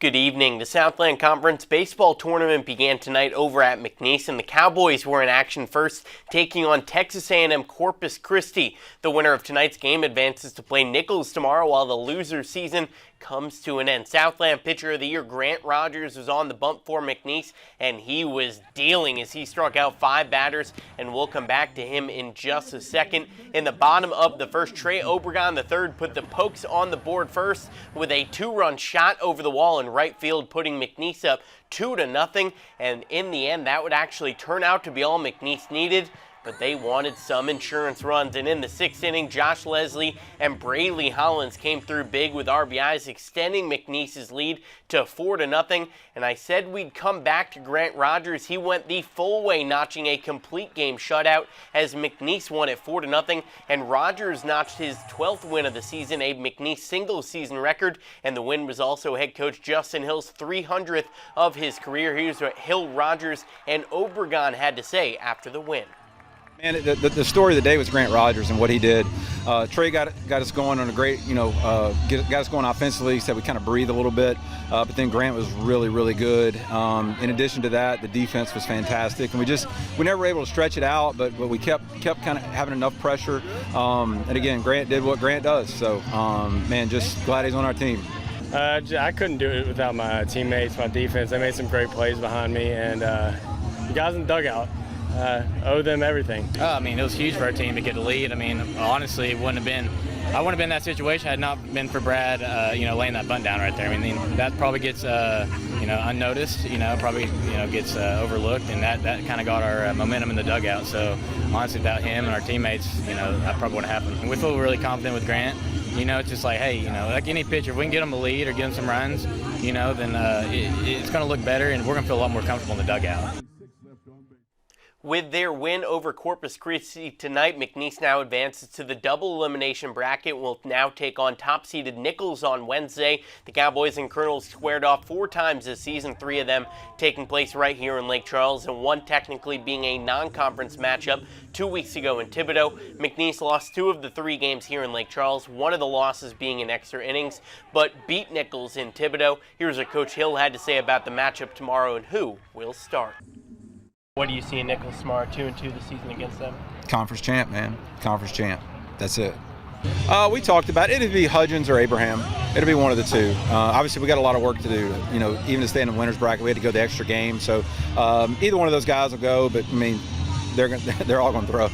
Good evening. The Southland Conference Baseball Tournament began tonight over at McNeese, and the Cowboys were in action first, taking on Texas A&M Corpus Christi. The winner of tonight's game advances to play Nicholls tomorrow, while the loser season comes to an end. Southland Pitcher of the Year Grant Rogers was on the bump for McNeese, and he was dealing as he struck out 5 batters, and we'll come back to him in just a second. In the bottom of the first, Trey Obregon III put the Pokes on the board first with a 2-run shot over the wall in right field, putting McNeese up 2-0, and in the end that would actually turn out to be all McNeese needed. But they wanted some insurance runs, and in the 6th inning, Josh Leslie and Brayley Hollins came through big with RBIs, extending McNeese's lead to 4-0. And I said we'd come back to Grant Rogers. He went the full way, notching a complete game shutout as McNeese won at 4-0. And Rogers notched his 12th win of the season, a McNeese single-season record. And the win was also head coach Justin Hill's 300th of his career. Here's what Hill, Rogers, and Obregon had to say after the win. Man, the story of the day was Grant Rogers and what he did. Trey got us going on a great, got us going offensively. He said we kind of breathed a little bit, but then Grant was really, really good. In addition to that, the defense was fantastic, and we never were able to stretch it out, but we kept kind of having enough pressure. And again, Grant did what Grant does. So, man, just glad he's on our team. I couldn't do it without my teammates, my defense. They made some great plays behind me, and the guys in the dugout. Owe them everything. I mean, it was huge for our team to get a lead. I mean, honestly, I wouldn't have been in that situation had it not been for Brad, laying that bunt down right there. I mean, that probably gets, unnoticed, probably, gets overlooked, and that kind of got our momentum in the dugout. So, honestly, without him and our teammates, that probably wouldn't happen. And we feel really confident with Grant. It's just like, hey, like any pitcher, if we can get him a lead or get him some runs, then it's going to look better, and we're going to feel a lot more comfortable in the dugout. With their win over Corpus Christi tonight, McNeese now advances to the double elimination bracket and will now take on top-seeded Nicholls on Wednesday. The Cowboys and Colonels squared off 4 times this season, 3 of them taking place right here in Lake Charles, and 1 technically being a non-conference matchup 2 weeks ago in Thibodaux. McNeese lost 2 of the 3 games here in Lake Charles, 1 of the losses being in extra innings, but beat Nicholls in Thibodaux. Here's what Coach Hill had to say about the matchup tomorrow and who will start. What do you see in Nicholls tomorrow, 2-2 this season against them? Conference champ, man. Conference champ. That's it. We talked about it. It'd be Hudgens or Abraham. It'll be one of the 2. Obviously, we got a lot of work to do. Even to stay in the winners bracket, we had to go the extra game. So either one of those guys will go. But I mean, they're all going to throw.